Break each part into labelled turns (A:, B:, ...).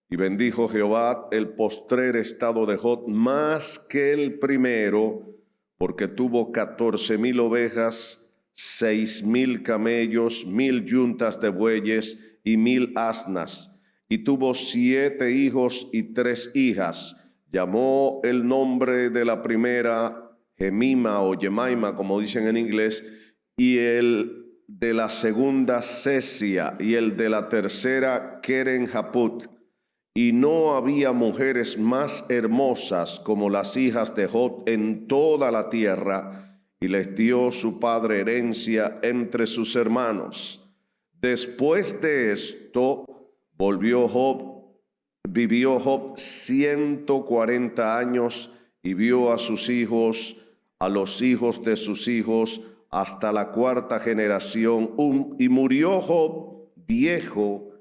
A: Y bendijo Jehová el postrer estado de Job más que el primero, porque tuvo 14,000 ovejas, 6,000 camellos, 1,000 yuntas de bueyes y 1,000 asnas. Y tuvo 7 hijos y 3 hijas. Llamó el nombre de la primera Jemima o Jemaima, como dicen en inglés, y el de la segunda Cesia, y el de la tercera Keren-Haput. Y no había mujeres más hermosas como las hijas de Job en toda la tierra, y les dio su padre herencia entre sus hermanos. Después de esto vivió Job 140 años, y vio a sus hijos, a los hijos de sus hijos, hasta la 4ª generación, y murió Job viejo,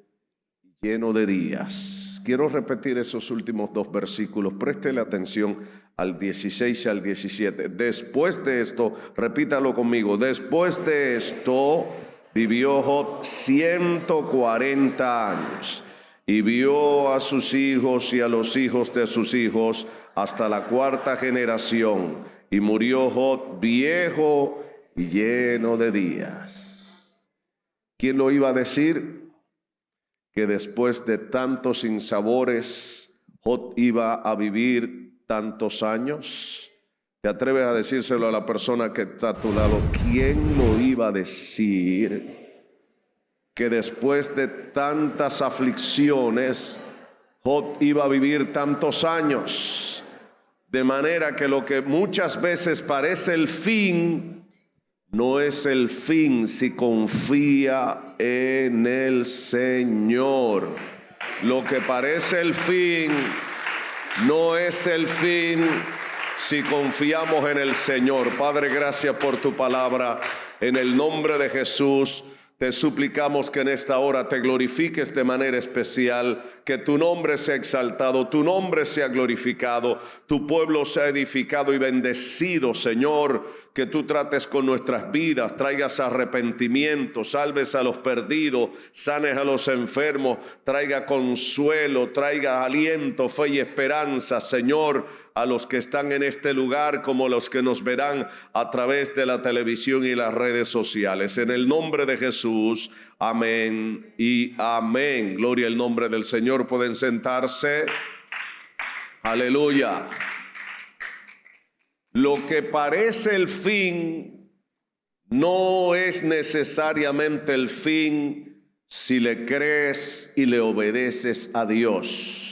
A: lleno de días. Quiero repetir esos últimos 2 versículos. Préstele atención al 16 y al 17. Después de esto, repítalo conmigo. Después de esto, vivió Job 140 años. Y vio a sus hijos y a los hijos de sus hijos hasta la 4ª generación. Y murió Job viejo y lleno de días. ¿Quién lo iba a decir? Que después de tantos sinsabores, Job iba a vivir tantos años. ¿Te atreves a decírselo a la persona que está a tu lado? ¿Quién lo iba a decir? Que después de tantas aflicciones, Job iba a vivir tantos años. De manera que lo que muchas veces parece el fin, no es el fin si confía en el Señor. Lo que parece el fin no es el fin si confiamos en el Señor. Padre, gracias por tu palabra. En el nombre de Jesús, te suplicamos que en esta hora te glorifiques de manera especial, que tu nombre sea exaltado, tu nombre sea glorificado, tu pueblo sea edificado y bendecido, Señor, que tú trates con nuestras vidas, traigas arrepentimiento, salves a los perdidos, sanes a los enfermos, traiga consuelo, traiga aliento, fe y esperanza, Señor, a los que están en este lugar como los que nos verán a través de la televisión y las redes sociales. En el nombre de Jesús, amén y amén. Gloria al nombre del Señor. Pueden sentarse. Aleluya. Lo que parece el fin no es necesariamente el fin si le crees y le obedeces a Dios.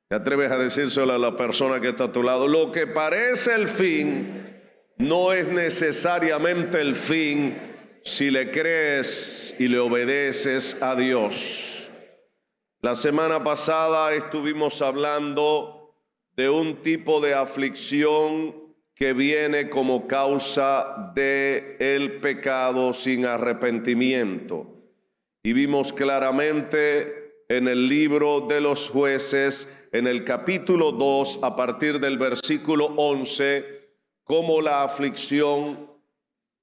A: ¿Te atreves a decírselo a la persona que está a tu lado? Lo que parece el fin no es necesariamente el fin si le crees y le obedeces a Dios. La semana pasada estuvimos hablando de un tipo de aflicción que viene como causa del pecado sin arrepentimiento. Y vimos claramente en el libro de los Jueces, en el capítulo 2, a partir del versículo 11, cómo la aflicción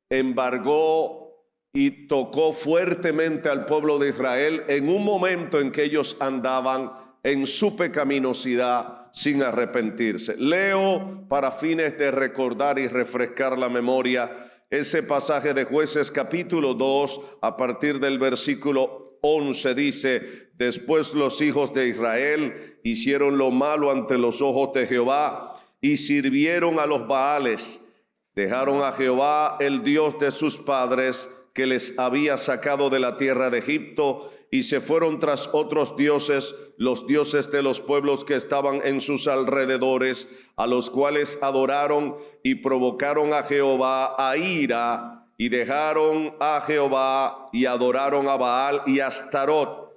A: embargó y tocó fuertemente al pueblo de Israel en un momento en que ellos andaban en su pecaminosidad sin arrepentirse. Leo para fines de recordar y refrescar la memoria ese pasaje de Jueces capítulo 2 a partir del versículo 11. Dice: después los hijos de Israel hicieron lo malo ante los ojos de Jehová y sirvieron a los Baales. Dejaron a Jehová, el Dios de sus padres, que les había sacado de la tierra de Egipto, y se fueron tras otros dioses, los dioses de los pueblos que estaban en sus alrededores, a los cuales adoraron y provocaron a Jehová a ira, y dejaron a Jehová y adoraron a Baal y a Astarot.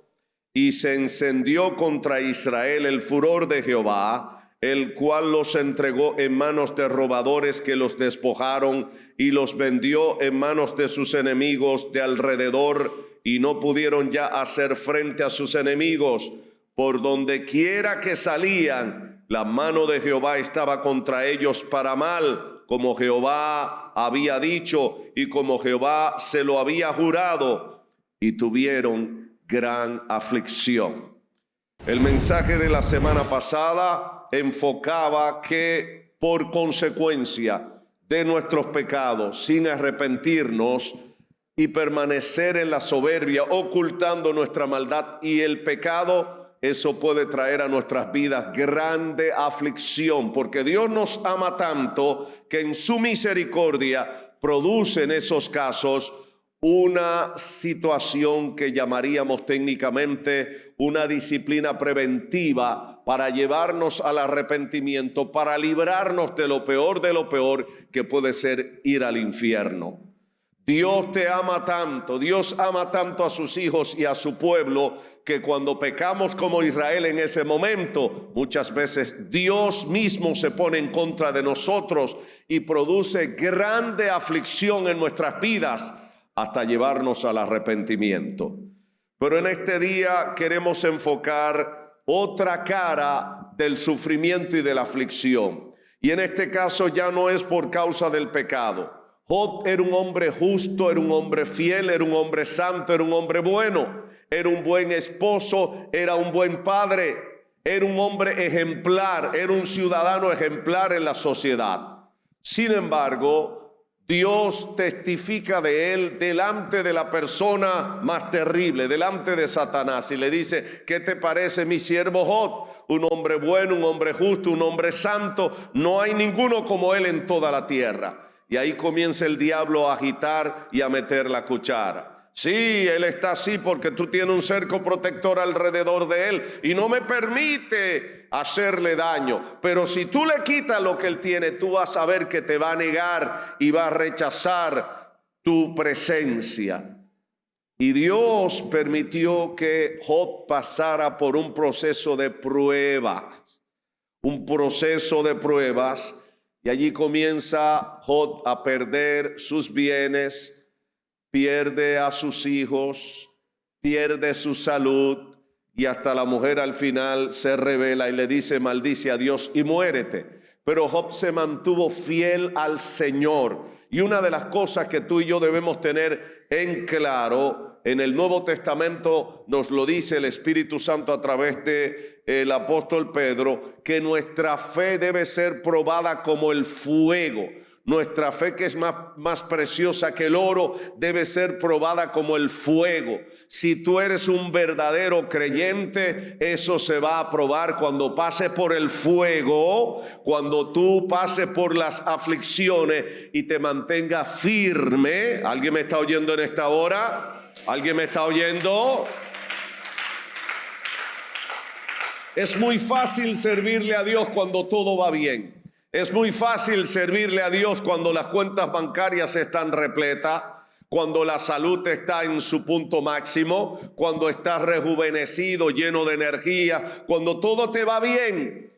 A: Y se encendió contra Israel el furor de Jehová, el cual los entregó en manos de robadores que los despojaron y los vendió en manos de sus enemigos de alrededor, y no pudieron ya hacer frente a sus enemigos. Por donde quiera que salían, la mano de Jehová estaba contra ellos para mal, como Jehová había dicho y como Jehová se lo había jurado, y tuvieron gran aflicción. El mensaje de la semana pasada enfocaba que por consecuencia de nuestros pecados, sin arrepentirnos y permanecer en la soberbia, ocultando nuestra maldad y el pecado, eso puede traer a nuestras vidas grande aflicción, porque Dios nos ama tanto que en su misericordia produce en esos casos una situación que llamaríamos técnicamente una disciplina preventiva para llevarnos al arrepentimiento, para librarnos de lo peor que puede ser ir al infierno. Dios te ama tanto, Dios ama tanto a sus hijos y a su pueblo, que cuando pecamos como Israel en ese momento, muchas veces Dios mismo se pone en contra de nosotros y produce grande aflicción en nuestras vidas hasta llevarnos al arrepentimiento. Pero en este día queremos enfocar otra cara del sufrimiento y de la aflicción. Y en este caso ya no es por causa del pecado. Job era un hombre justo, era un hombre fiel, era un hombre santo, era un hombre bueno, era un buen esposo, era un buen padre, era un hombre ejemplar, era un ciudadano ejemplar en la sociedad. Sin embargo, Dios testifica de él delante de la persona más terrible, delante de Satanás, y le dice: ¿qué te parece mi siervo Job? Un hombre bueno, un hombre justo, un hombre santo, no hay ninguno como él en toda la tierra. Y ahí comienza el diablo a agitar y a meter la cuchara. Sí, él está así porque tú tienes un cerco protector alrededor de él y no me permite hacerle daño. Pero si tú le quitas lo que él tiene, tú vas a ver que te va a negar y va a rechazar tu presencia. Y Dios permitió que Job pasara por un proceso de pruebas. Un proceso de pruebas. Y allí comienza Job a perder sus bienes, pierde a sus hijos, pierde su salud, y hasta la mujer al final se revela y le dice: maldice a Dios y muérete. Pero Job se mantuvo fiel al Señor. Y una de las cosas que tú y yo debemos tener en claro, en el Nuevo Testamento nos lo dice el Espíritu Santo a través de el apóstol Pedro, que nuestra fe debe ser probada como el fuego. Nuestra fe, que es más preciosa que el oro, debe ser probada como el fuego. Si tú eres un verdadero creyente, eso se va a probar cuando pase por el fuego, cuando tú pases por las aflicciones y te mantengas firme. ¿Alguien me está oyendo en esta hora? ¿Alguien me está oyendo? Es muy fácil servirle a Dios cuando todo va bien. Es muy fácil servirle a Dios cuando las cuentas bancarias están repletas, cuando la salud está en su punto máximo, cuando estás rejuvenecido, lleno de energía, cuando todo te va bien.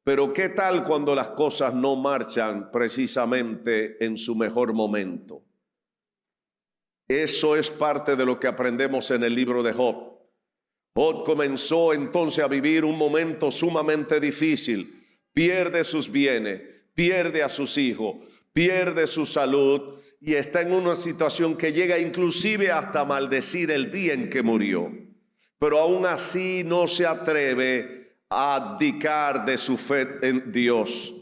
A: Pero ¿qué tal cuando las cosas no marchan precisamente en su mejor momento? Eso es parte de lo que aprendemos en el libro de Job. Job comenzó entonces a vivir un momento sumamente difícil. Pierde sus bienes, pierde a sus hijos, pierde su salud y está en una situación que llega inclusive hasta maldecir el día en que murió. Pero aún así no se atreve a abdicar de su fe en Dios.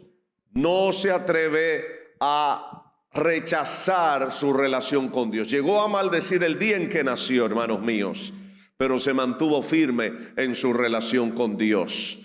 A: No se atreve a rechazar su relación con Dios. Llegó a maldecir el día en que nació, hermanos míos, pero se mantuvo firme en su relación con Dios.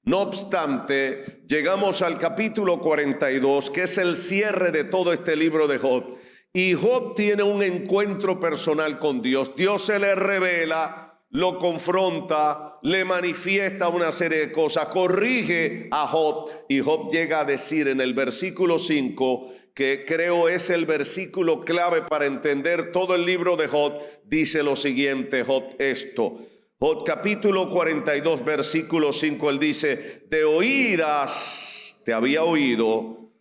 A: No obstante, llegamos al capítulo 42, que es el cierre de todo este libro de Job. Y Job tiene un encuentro personal con Dios. Dios se le revela, lo confronta, le manifiesta una serie de cosas, corrige a Job. Y Job llega a decir en el versículo 5, que creo es el versículo clave para entender todo el libro de Job, dice lo siguiente, Job, esto. Job capítulo 42, versículo 5, él dice: de oídas te había oído,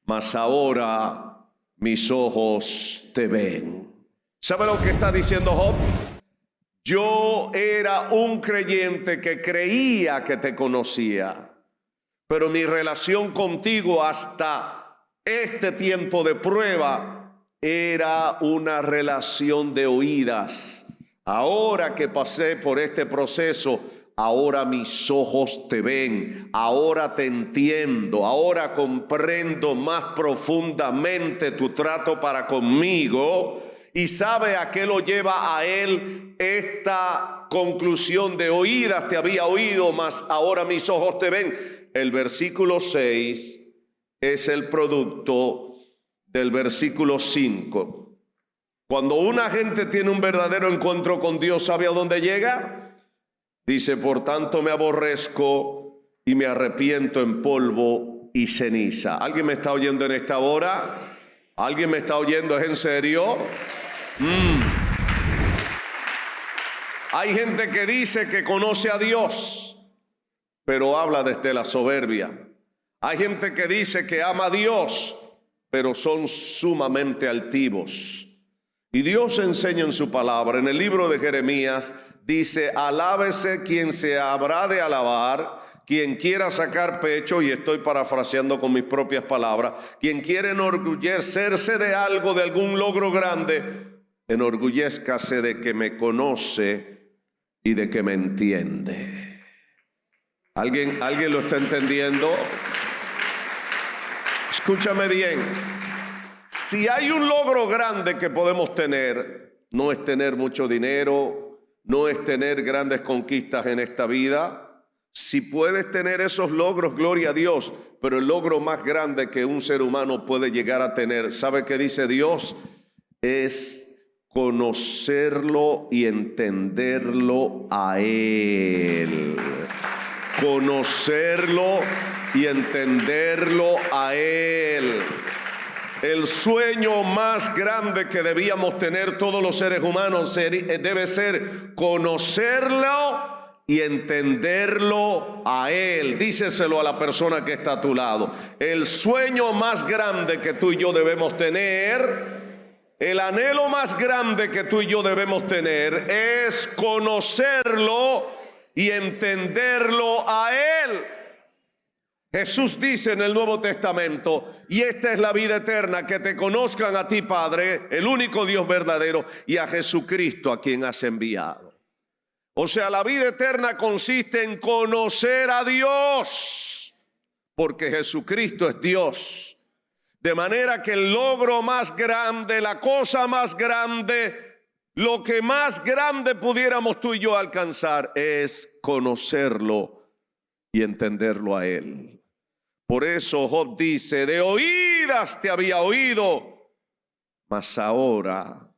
A: mas ahora mis ojos te ven. ¿Sabe lo que está diciendo Job? Yo era un creyente que creía que te conocía, pero mi relación contigo hasta este tiempo de prueba era una relación de oídas. Ahora que pasé por este proceso, ahora mis ojos te ven, ahora te entiendo, ahora comprendo más profundamente tu trato para conmigo. ¿Y sabe a qué lo lleva a él esta conclusión de oídas te había oído, mas ahora mis ojos te ven? El versículo 6 es el producto del versículo 5. Cuando una gente tiene un verdadero encuentro con Dios, ¿sabe a dónde llega? Dice, por tanto me aborrezco y me arrepiento en polvo y ceniza. ¿Alguien me está oyendo en esta hora? ¿Alguien me está oyendo? ¿Es en serio? Hay gente que dice que conoce a Dios, pero habla desde la soberbia. Hay gente que dice que ama a Dios, pero son sumamente altivos. Y Dios enseña en su palabra, en el libro de Jeremías, dice, alábese quien se habrá de alabar, quien quiera sacar pecho, y estoy parafraseando con mis propias palabras, quien quiere enorgullecerse de algo, de algún logro grande, enorgullezcase de que me conoce y de que me entiende. ¿Alguien lo está entendiendo? Escúchame bien. Si hay un logro grande que podemos tener, no es tener mucho dinero, no es tener grandes conquistas en esta vida. Si puedes tener esos logros, gloria a Dios, pero el logro más grande que un ser humano puede llegar a tener, ¿sabe qué dice Dios? Es conocerlo y entenderlo a Él. Conocerlo y entenderlo a Él. El sueño más grande que debíamos tener todos los seres humanos debe ser conocerlo y entenderlo a Él. Díceselo a la persona que está a tu lado. El sueño más grande que tú y yo debemos tener, el anhelo más grande que tú y yo debemos tener es conocerlo y entenderlo a Él. Jesús dice en el Nuevo Testamento, y esta es la vida eterna, que te conozcan a ti, Padre, el único Dios verdadero, y a Jesucristo a quien has enviado. O sea, la vida eterna consiste en conocer a Dios, porque Jesucristo es Dios. De manera que el logro más grande, la cosa más grande, lo que más grande pudiéramos tú y yo alcanzar es conocerlo y entenderlo a Él. Por eso Job dice, de oídas te había oído, mas ahora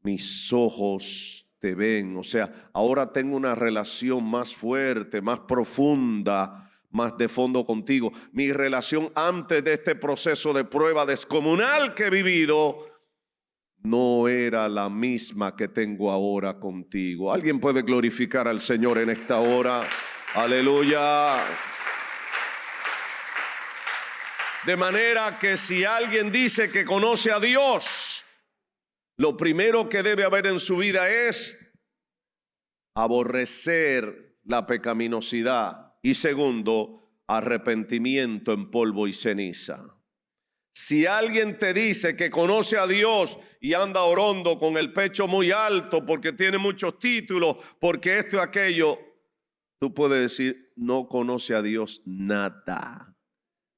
A: mis ojos te ven. O sea, ahora tengo una relación más fuerte, más profunda, más de fondo contigo. Mi relación antes de este proceso de prueba descomunal que he vivido no era la misma que tengo ahora contigo. ¿Alguien puede glorificar al Señor en esta hora? Aleluya. De manera que si alguien dice que conoce a Dios, lo primero que debe haber en su vida es aborrecer la pecaminosidad y segundo, arrepentimiento en polvo y ceniza. Si alguien te dice que conoce a Dios y anda orondo con el pecho muy alto porque tiene muchos títulos, porque esto y aquello, tú puedes decir, no conoce a Dios nada.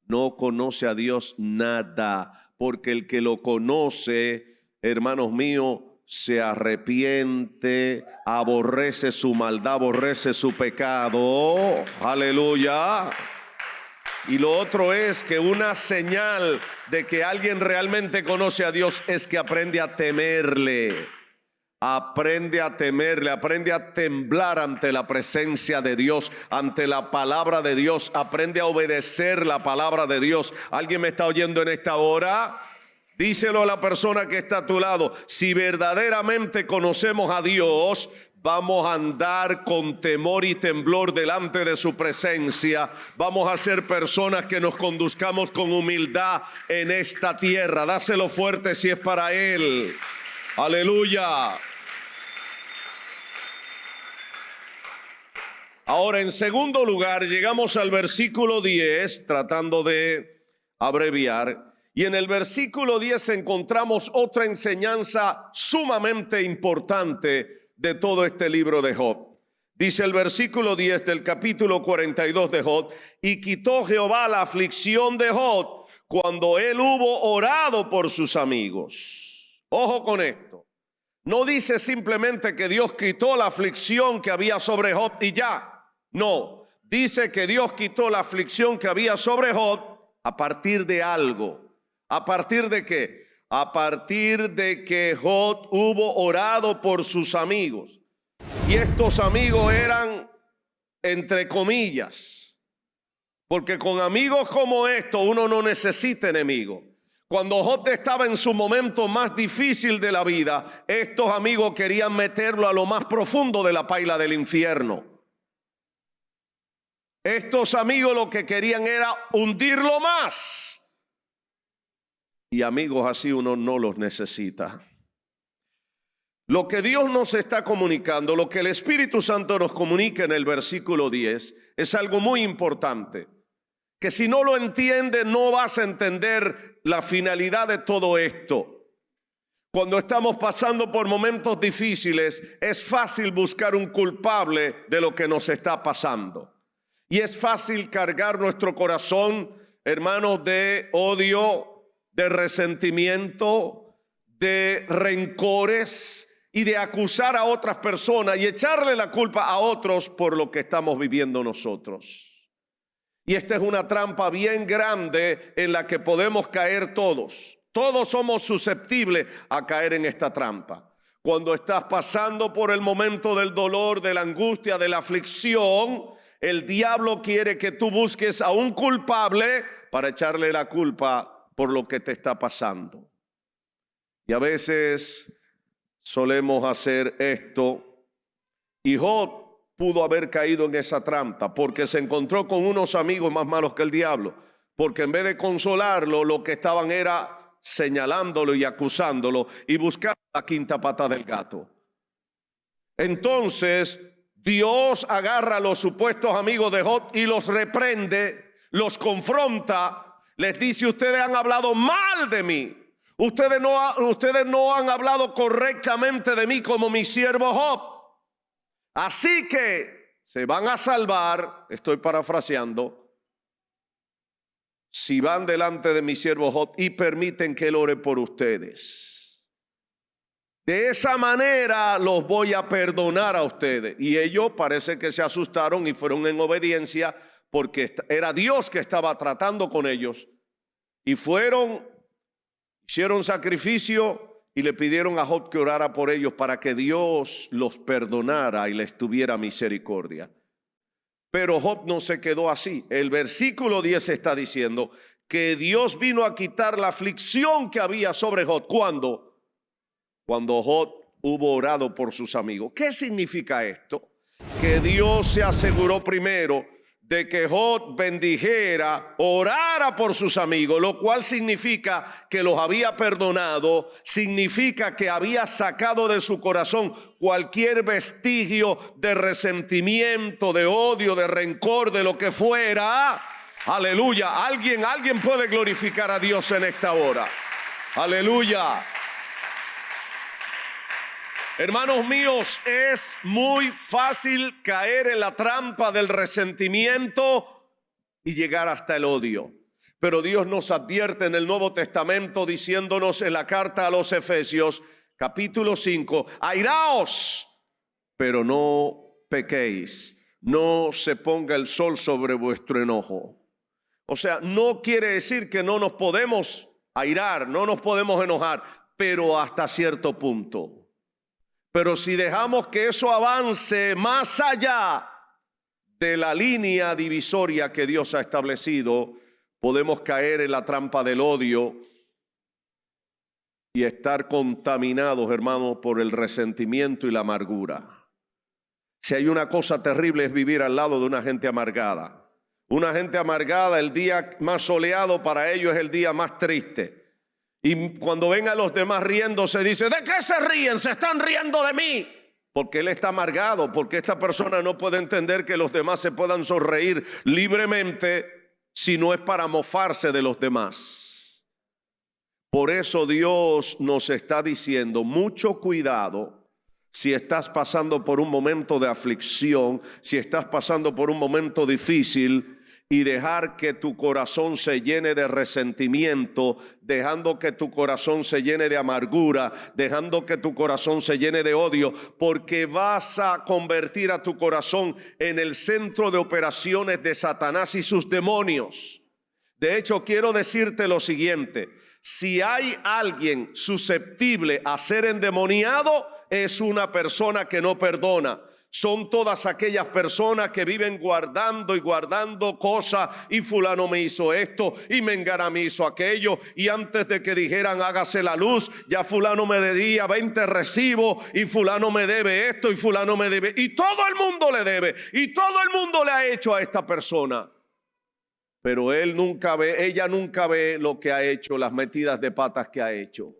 A: No conoce a Dios nada, porque el que lo conoce, hermanos míos, se arrepiente, aborrece su maldad, aborrece su pecado. Aleluya. Y lo otro es que una señal de que alguien realmente conoce a Dios es que aprende a temerle. Aprende a temerle, aprende a temblar ante la presencia de Dios, ante la palabra de Dios, aprende a obedecer la palabra de Dios. ¿Alguien me está oyendo en esta hora? Díselo a la persona que está a tu lado. Si verdaderamente conocemos a Dios, vamos a andar con temor y temblor delante de su presencia. Vamos a ser personas que nos conduzcamos con humildad en esta tierra. Dáselo fuerte si es para Él. Aleluya. Ahora, en segundo lugar, llegamos al versículo 10, tratando de abreviar. Y en el versículo 10 encontramos otra enseñanza sumamente importante de todo este libro de Job. Dice el versículo 10 del capítulo 42 de Job: y quitó Jehová la aflicción de Job cuando él hubo orado por sus amigos. Ojo con esto. No dice simplemente que Dios quitó la aflicción que había sobre Job y ya. No, dice que Dios quitó la aflicción que había sobre Job a partir de algo. ¿A partir de qué? A partir de que Job hubo orado por sus amigos. Y estos amigos eran entre comillas, porque con amigos como estos uno no necesita enemigos. Cuando Job estaba en su momento más difícil de la vida, estos amigos querían meterlo a lo más profundo de la paila del infierno. Estos amigos lo que querían era hundirlo más. Y amigos así uno no los necesita. Lo que Dios nos está comunicando, lo que el Espíritu Santo nos comunica en el versículo 10, es algo muy importante. Que si no lo entiendes, no vas a entender la finalidad de todo esto. Cuando estamos pasando por momentos difíciles, es fácil buscar un culpable de lo que nos está pasando. Y es fácil cargar nuestro corazón, hermanos, de odio, de resentimiento, de rencores y de acusar a otras personas y echarle la culpa a otros por lo que estamos viviendo nosotros. Y esta es una trampa bien grande en la que podemos caer todos. Todos somos susceptibles a caer en esta trampa. Cuando estás pasando por el momento del dolor, de la angustia, de la aflicción, el diablo quiere que tú busques a un culpable para echarle la culpa por lo que te está pasando. Y a veces solemos hacer esto, y Job pudo haber caído en esa trampa porque se encontró con unos amigos más malos que el diablo, porque en vez de consolarlo, lo que estaban era señalándolo y acusándolo y buscando la quinta pata del gato. Entonces Dios agarra a los supuestos amigos de Job y los reprende, los confronta, les dice: ustedes han hablado mal de mí. Ustedes no han hablado correctamente de mí como mi siervo Job. Así que se van a salvar, estoy parafraseando, si van delante de mi siervo Job y permiten que él ore por ustedes. De esa manera los voy a perdonar a ustedes. Y ellos parece que se asustaron y fueron en obediencia, porque era Dios que estaba tratando con ellos. Y hicieron sacrificio y le pidieron a Job que orara por ellos para que Dios los perdonara y les tuviera misericordia. Pero Job no se quedó así. El versículo 10 está diciendo que Dios vino a quitar la aflicción que había sobre Job. ¿Cuándo? Cuando Job hubo orado por sus amigos. ¿Qué significa esto? Que Dios se aseguró primero de que Job bendijera, orara por sus amigos, lo cual significa que los había perdonado, significa que había sacado de su corazón cualquier vestigio de resentimiento, de odio, de rencor, de lo que fuera. Aleluya. Alguien puede glorificar a Dios en esta hora. Aleluya. Hermanos míos, es muy fácil caer en la trampa del resentimiento y llegar hasta el odio. Pero Dios nos advierte en el Nuevo Testamento diciéndonos en la carta a los Efesios, capítulo 5, airaos, pero no pequéis, no se ponga el sol sobre vuestro enojo. O sea, no quiere decir que no nos podemos airar, no nos podemos enojar, pero hasta cierto punto. Pero si dejamos que eso avance más allá de la línea divisoria que Dios ha establecido, podemos caer en la trampa del odio y estar contaminados, hermanos, por el resentimiento y la amargura. Si hay una cosa terrible es vivir al lado de una gente amargada. Una gente amargada, el día más soleado para ellos es el día más triste. Y cuando ven a los demás riéndose, dice: ¿de qué se ríen? Se están riendo de mí. Porque él está amargado, porque esta persona no puede entender que los demás se puedan sonreír libremente si no es para mofarse de los demás. Por eso Dios nos está diciendo: mucho cuidado si estás pasando por un momento de aflicción, si estás pasando por un momento difícil, y dejar que tu corazón se llene de resentimiento, dejando que tu corazón se llene de amargura, dejando que tu corazón se llene de odio, porque vas a convertir a tu corazón en el centro de operaciones de Satanás y sus demonios. De hecho, quiero decirte lo siguiente: si hay alguien susceptible a ser endemoniado, es una persona que no perdona. Son todas aquellas personas que viven guardando y guardando cosas, y fulano me hizo esto y mengana me hizo aquello, y antes de que dijeran hágase la luz, ya fulano me debía 20 recibos, y fulano me debe esto y fulano me debe, y todo el mundo le debe, y todo el mundo le ha hecho a esta persona. Pero ella nunca ve lo que ha hecho, las metidas de patas que ha hecho.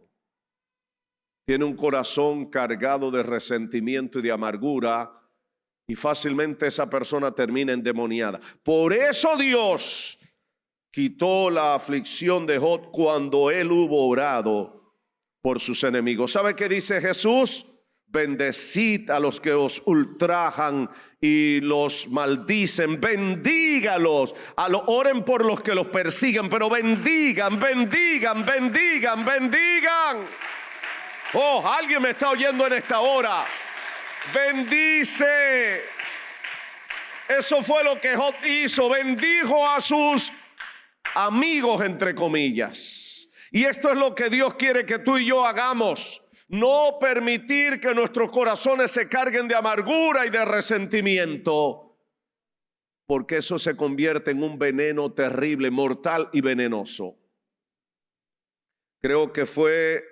A: Tiene un corazón cargado de resentimiento y de amargura, y fácilmente esa persona termina endemoniada. Por eso Dios quitó la aflicción de Job cuando él hubo orado por sus enemigos. ¿Sabe qué dice Jesús? Bendecid a los que os ultrajan y los maldicen, bendígalos. Oren por los que los persiguen, pero bendigan. Oh, alguien me está oyendo en esta hora. Bendice. Eso fue lo que Job hizo. Bendijo a sus amigos, entre comillas. Y esto es lo que Dios quiere que tú y yo hagamos. No permitir que nuestros corazones se carguen de amargura y de resentimiento, porque eso se convierte en un veneno terrible, mortal y venenoso. Creo que fue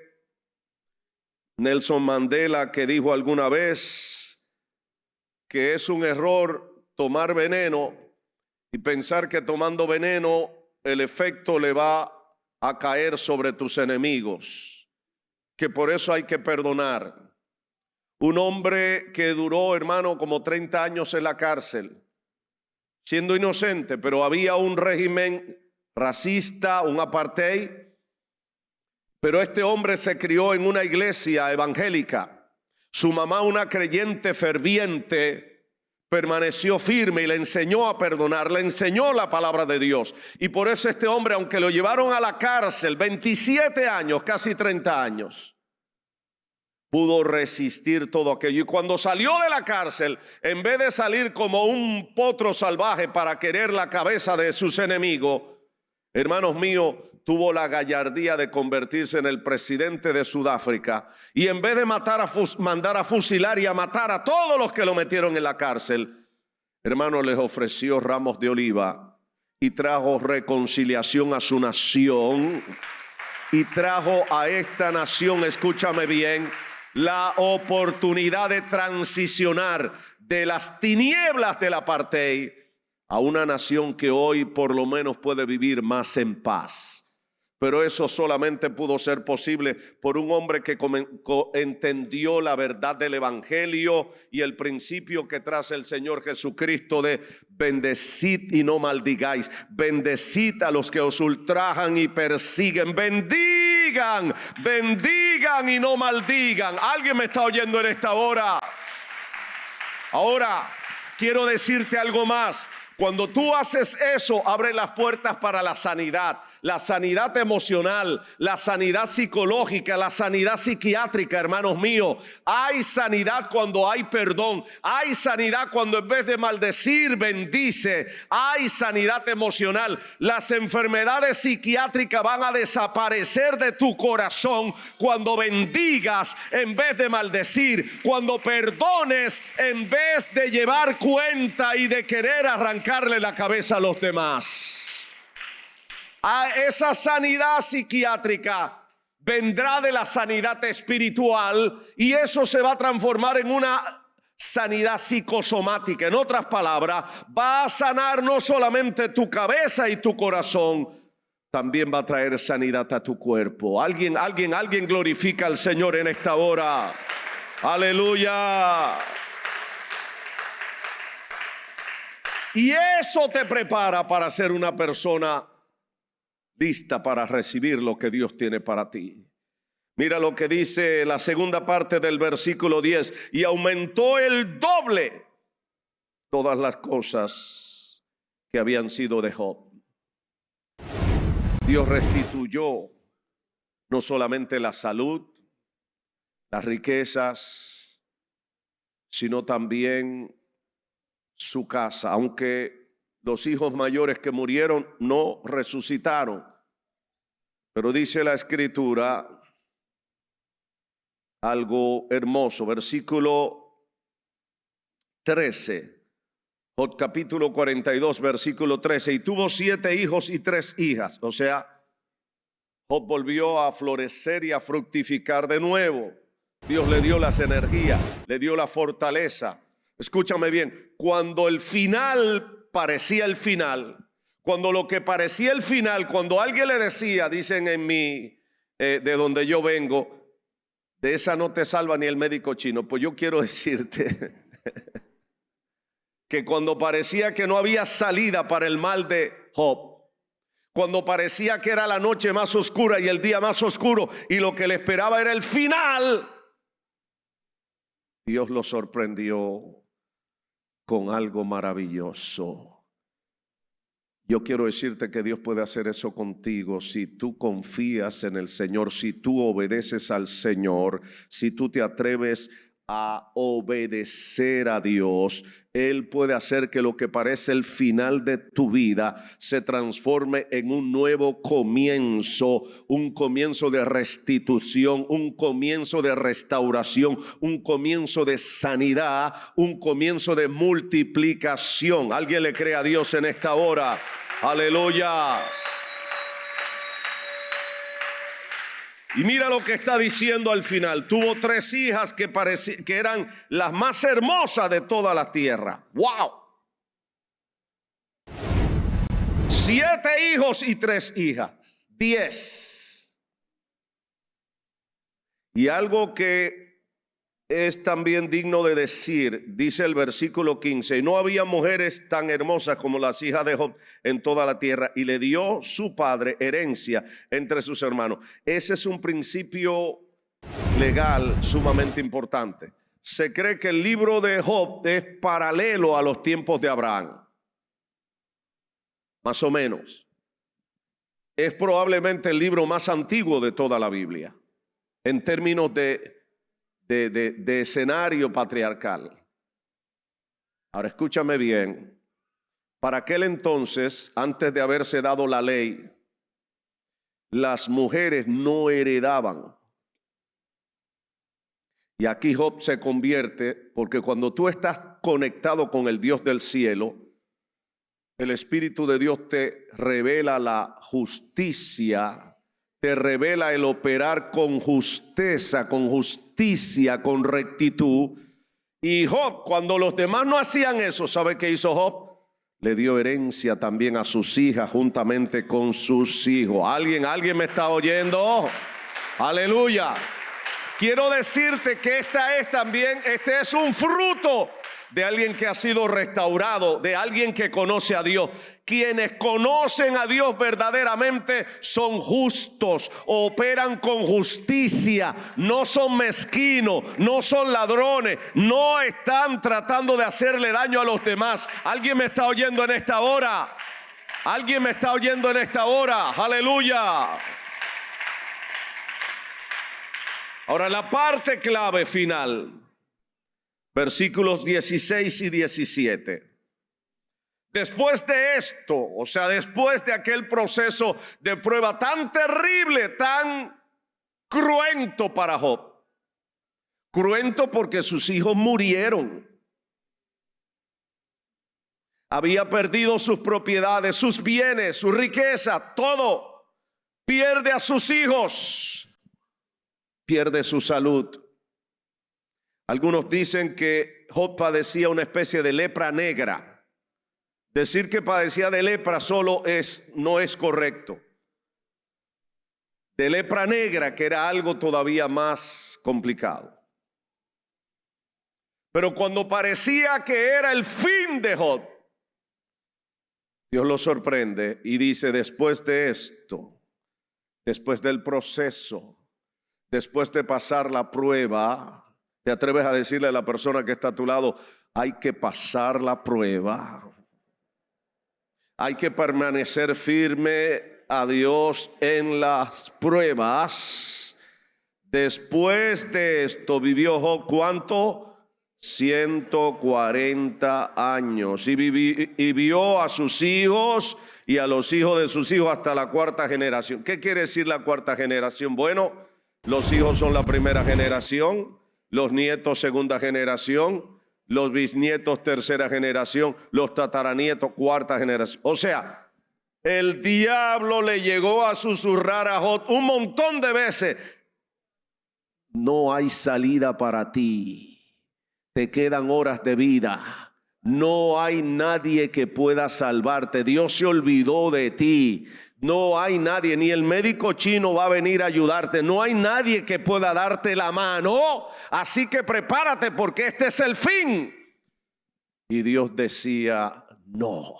A: Nelson Mandela que dijo alguna vez que es un error tomar veneno y pensar que tomando veneno el efecto le va a caer sobre tus enemigos, que por eso hay que perdonar. Un hombre que duró, hermano, como 30 años en la cárcel, siendo inocente, pero había un régimen racista, un apartheid. Pero este hombre se crió en una iglesia evangélica. Su mamá, una creyente ferviente, permaneció firme y le enseñó a perdonar, le enseñó la palabra de Dios. Y por eso este hombre, aunque lo llevaron a la cárcel 27 años, casi 30 años, pudo resistir todo aquello. Y cuando salió de la cárcel, en vez de salir como un potro salvaje para querer la cabeza de sus enemigos, hermanos míos, tuvo la gallardía de convertirse en el presidente de Sudáfrica, y en vez de mandar a fusilar y a matar a todos los que lo metieron en la cárcel, hermanos, les ofreció ramos de oliva y trajo reconciliación a su nación, y trajo a esta nación, escúchame bien, la oportunidad de transicionar de las tinieblas del apartheid a una nación que hoy por lo menos puede vivir más en paz. Pero eso solamente pudo ser posible por un hombre que entendió la verdad del evangelio y el principio que traza el Señor Jesucristo de bendecid y no maldigáis. Bendecid a los que os ultrajan y persiguen. Bendigan y no maldigan. ¿Alguien me está oyendo en esta hora? Ahora, quiero decirte algo más. Cuando tú haces eso, abre las puertas para la sanidad emocional, la sanidad psicológica, la sanidad psiquiátrica, hermanos míos. Hay sanidad cuando hay perdón. Hay sanidad cuando en vez de maldecir, bendice. Hay sanidad emocional. Las enfermedades psiquiátricas van a desaparecer de tu corazón cuando bendigas en vez de maldecir, cuando perdones en vez de llevar cuenta y de querer arrancarle la cabeza a los demás. A esa sanidad psiquiátrica vendrá de la sanidad espiritual, y eso se va a transformar en una sanidad psicosomática. En otras palabras, va a sanar no solamente tu cabeza y tu corazón, también va a traer sanidad a tu cuerpo. Alguien glorifica al Señor en esta hora. Aleluya. Y eso te prepara para ser una persona lista para recibir lo que Dios tiene para ti. Mira lo que dice la segunda parte del versículo 10. Y aumentó el doble todas las cosas que habían sido de Job. Dios restituyó no solamente la salud, las riquezas, sino también su casa. Aunque los hijos mayores que murieron no resucitaron. Pero dice la Escritura algo hermoso, versículo 13, Job capítulo 42, versículo 13. Y tuvo 7 hijos y 3 hijas. O sea, Job volvió a florecer y a fructificar de nuevo. Dios le dio las energías, le dio la fortaleza. Escúchame bien, cuando el final parecía el final, cuando lo que parecía el final, cuando alguien le decía, dicen en mí, de donde yo vengo, de esa no te salva ni el médico chino. Pues yo quiero decirte que cuando parecía que no había salida para el mal de Job, cuando parecía que era la noche más oscura y el día más oscuro y lo que le esperaba era el final, Dios lo sorprendió con algo maravilloso. Yo quiero decirte que Dios puede hacer eso contigo si tú confías en el Señor, si tú obedeces al Señor, si tú te atreves a obedecer a Dios. Él puede hacer que lo que parece el final de tu vida se transforme en un nuevo comienzo, un comienzo de restitución, un comienzo de restauración, un comienzo de sanidad, un comienzo de multiplicación. ¿Alguien le cree a Dios en esta hora? Aleluya. Y mira lo que está diciendo al final. Tuvo 3 hijas que eran las más hermosas de toda la tierra. ¡Wow! 7 hijos y 3 hijas. 10. Y algo que es también digno de decir, dice el versículo 15, y no había mujeres tan hermosas como las hijas de Job en toda la tierra, y le dio su padre herencia entre sus hermanos. Ese es un principio legal sumamente importante. Se cree que el libro de Job es paralelo a los tiempos de Abraham, más o menos. Es probablemente el libro más antiguo de toda la Biblia en términos de escenario patriarcal. Ahora escúchame bien. Para aquel entonces, antes de haberse dado la ley, las mujeres no heredaban. Y aquí Job se convierte, porque cuando tú estás conectado con el Dios del cielo, el Espíritu de Dios te revela la justicia, te revela el operar con justeza, con justicia, con rectitud. Y Job, cuando los demás no hacían eso, ¿sabe qué hizo Job? Le dio herencia también a sus hijas juntamente con sus hijos. ¿Alguien me está oyendo? Aleluya. Quiero decirte que este es un fruto de alguien que ha sido restaurado, de alguien que conoce a Dios. Quienes conocen a Dios verdaderamente son justos, operan con justicia, no son mezquinos, no son ladrones, no están tratando de hacerle daño a los demás. ¿Alguien me está oyendo en esta hora? ¿Alguien me está oyendo en esta hora? Aleluya. Ahora la parte clave final, versículos 16 y 17. Después de esto, o sea, después de aquel proceso de prueba tan terrible, tan cruento para Job. Cruento porque sus hijos murieron. Había perdido sus propiedades, sus bienes, su riqueza, todo. Pierde a sus hijos. Pierde su salud. Algunos dicen que Job padecía una especie de lepra negra. Decir que padecía de lepra no es correcto. De lepra negra, que era algo todavía más complicado. Pero cuando parecía que era el fin de Job, Dios lo sorprende y dice: después de esto, después del proceso, después de pasar la prueba, ¿te atreves a decirle a la persona que está a tu lado, hay que pasar la prueba? Hay que permanecer firme a Dios en las pruebas. Después de esto vivió Job, ¿cuánto? 140 años. Y vio a sus hijos y a los hijos de sus hijos hasta la cuarta generación. ¿Qué quiere decir la cuarta generación? Bueno, los hijos son la primera generación, los nietos segunda generación, los bisnietos tercera generación, los tataranietos cuarta generación. O sea, el diablo le llegó a susurrar a Job un montón de veces: no hay salida para ti, te quedan horas de vida, no hay nadie que pueda salvarte, Dios se olvidó de ti, no hay nadie, ni el médico chino va a venir a ayudarte, no hay nadie que pueda darte la mano, así que prepárate porque este es el fin. Y Dios decía: no,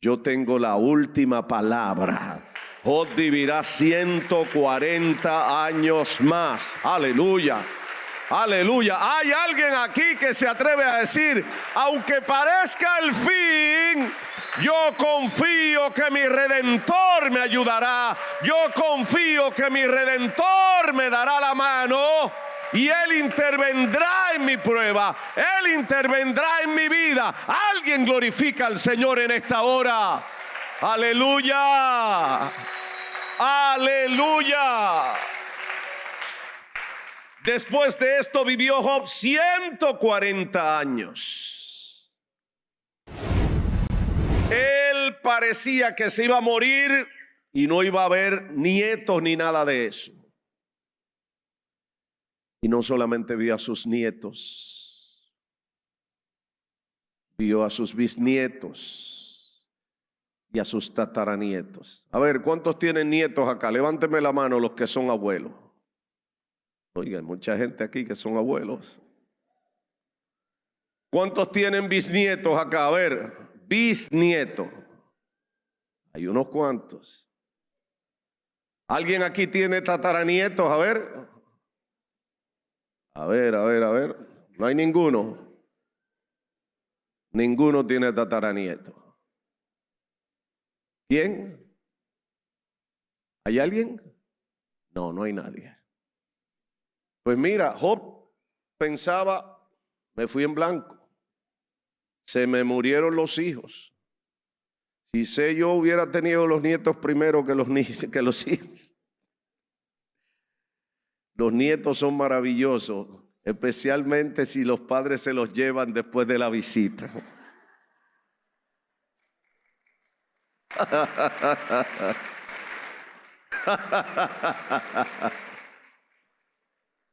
A: yo tengo la última palabra. Job vivirá 140 años más. Aleluya. Aleluya. Hay alguien aquí que se atreve a decir: aunque parezca el fin, yo confío que mi Redentor me ayudará. Yo confío que mi Redentor me dará la mano y Él intervendrá en mi prueba. Él intervendrá en mi vida. Alguien glorifica al Señor en esta hora. Aleluya. Aleluya. Después de esto vivió Job 140 años. Él parecía que se iba a morir y no iba a haber nietos ni nada de eso. Y no solamente vio a sus nietos, vio a sus bisnietos y a sus tataranietos. A ver, ¿cuántos tienen nietos acá? Levánteme la mano los que son abuelos. Oiga, hay mucha gente aquí que son abuelos. ¿Cuántos tienen bisnietos acá? A ver, bisnietos. Hay unos cuantos. ¿Alguien aquí tiene tataranietos? A ver. A ver. No hay ninguno. Ninguno tiene tataranieto. ¿Quién? ¿Hay alguien? No, no hay nadie. Pues mira, Job pensaba: me fui en blanco. Se me murieron los hijos. Si yo hubiera tenido los nietos primero que los hijos. Los nietos son maravillosos, especialmente si los padres se los llevan después de la visita.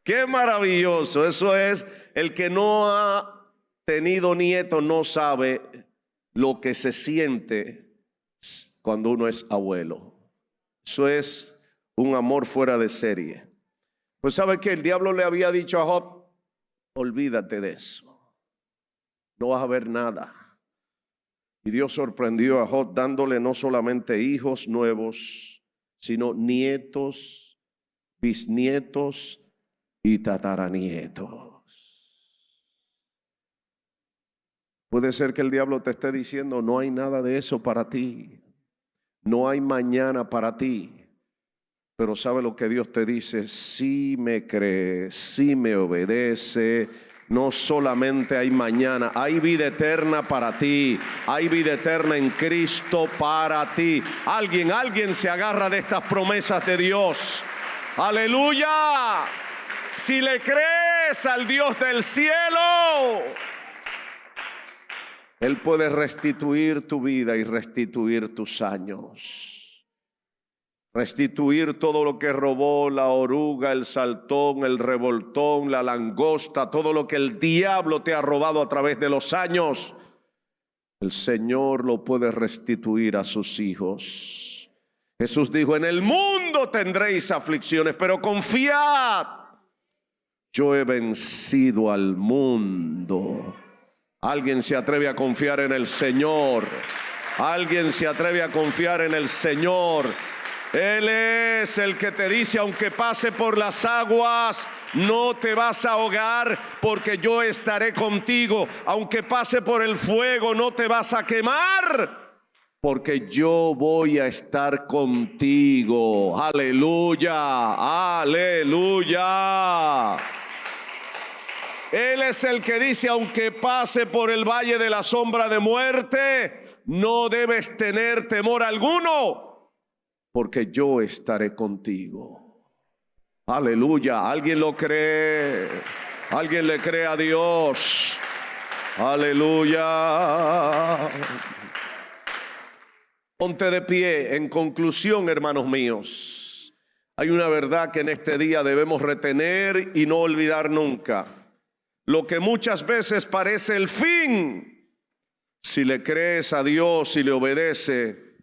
A: Qué maravilloso. Eso es, el que no ha tenido nietos no sabe lo que se siente cuando uno es abuelo. Eso es un amor fuera de serie. Pues sabe que el diablo le había dicho a Job: olvídate de eso, no vas a ver nada. Y Dios sorprendió a Job dándole no solamente hijos nuevos, sino nietos, bisnietos y tataranietos. Puede ser que el diablo te esté diciendo: no hay nada de eso para ti, no hay mañana para ti. Pero ¿sabe lo que Dios te dice? Si me cree, si me obedece, no solamente hay mañana, hay vida eterna para ti, hay vida eterna en Cristo para ti. Alguien se agarra de estas promesas de Dios. ¡Aleluya! Si le crees al Dios del cielo, Él puede restituir tu vida y restituir tus años. Restituir todo lo que robó la oruga, el saltón, el revoltón, la langosta, todo lo que el diablo te ha robado a través de los años. El Señor lo puede restituir a sus hijos. Jesús dijo: en el mundo tendréis aflicciones, pero confiad, yo he vencido al mundo. Alguien se atreve a confiar en el Señor. Alguien se atreve a confiar en el Señor. Él es el que te dice, aunque pase por las aguas, no te vas a ahogar, porque yo estaré contigo. Aunque pase por el fuego, no te vas a quemar, porque yo voy a estar contigo. Aleluya, aleluya. Él es el que dice, aunque pase por el valle de la sombra de muerte, no debes tener temor alguno, porque yo estaré contigo. Aleluya. ¿Alguien lo cree? ¿Alguien le cree a Dios? Aleluya. Ponte de pie. En conclusión, hermanos míos, hay una verdad que en este día debemos retener y no olvidar nunca. Lo que muchas veces parece el fin, si le crees a Dios, si le obedece,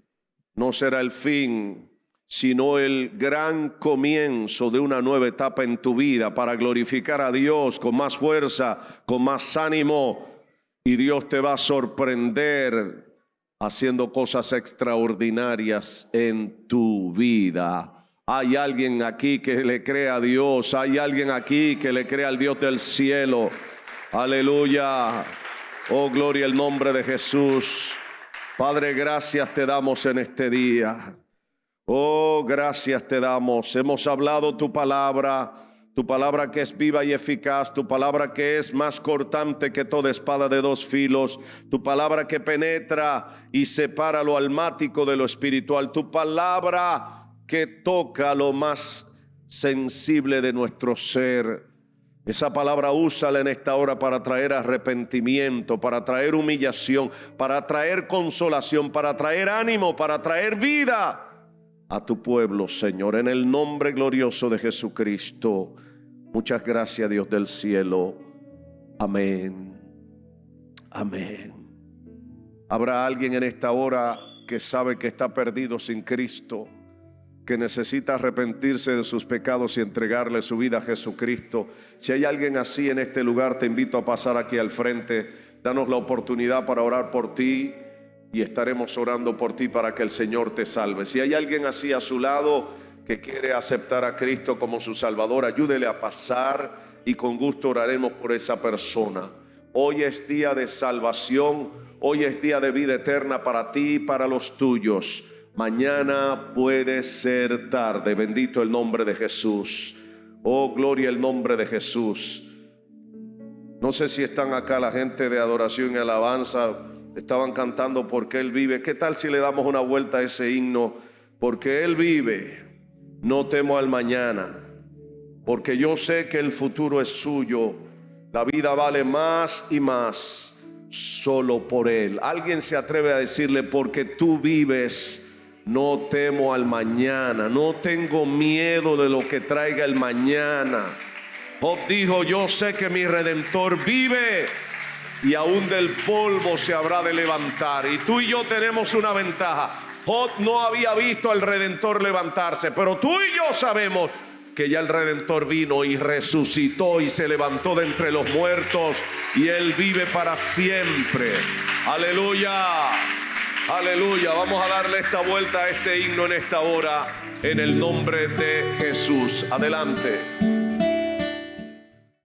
A: no será el fin, sino el gran comienzo de una nueva etapa en tu vida para glorificar a Dios con más fuerza, con más ánimo, y Dios te va a sorprender haciendo cosas extraordinarias en tu vida. Hay alguien aquí que le cree a Dios. Hay alguien aquí que le cree al Dios del cielo. Aleluya. Oh, gloria al nombre de Jesús. Padre, gracias te damos en este día. Oh, gracias te damos. Hemos hablado tu palabra que es viva y eficaz, tu palabra que es más cortante que toda espada de dos filos, tu palabra que penetra y separa lo almático de lo espiritual, tu palabra que toca lo más sensible de nuestro ser. Esa palabra úsala en esta hora para traer arrepentimiento, para traer humillación, para traer consolación, para traer ánimo, para traer vida a tu pueblo, Señor, en el nombre glorioso de Jesucristo. Muchas gracias, Dios del cielo. Amén. Amén. ¿Habrá alguien en esta hora que sabe que está perdido sin Cristo, que necesita arrepentirse de sus pecados y entregarle su vida a Jesucristo? Si hay alguien así en este lugar, te invito a pasar aquí al frente. Danos la oportunidad para orar por ti y estaremos orando por ti para que el Señor te salve. Si hay alguien así a su lado que quiere aceptar a Cristo como su Salvador, ayúdele a pasar y con gusto oraremos por esa persona. Hoy es día de salvación, hoy es día de vida eterna para ti y para los tuyos. Mañana puede ser tarde. Bendito el nombre de Jesús. Oh, gloria al nombre de Jesús. No sé si están acá la gente de adoración y alabanza. Estaban cantando porque Él vive. ¿Qué tal si le damos una vuelta a ese himno? Porque Él vive, no temo al mañana, porque yo sé que el futuro es suyo. La vida vale más y más solo por Él. Alguien se atreve a decirle: porque tú vives, no temo al mañana, no tengo miedo de lo que traiga el mañana. Job dijo: yo sé que mi Redentor vive y aún del polvo se habrá de levantar. Y tú y yo tenemos una ventaja. Job no había visto al Redentor levantarse, pero tú y yo sabemos que ya el Redentor vino y resucitó y se levantó de entre los muertos, y Él vive para siempre. Aleluya. Aleluya. Vamos a darle esta vuelta a este himno en esta hora, en el nombre de Jesús. Adelante.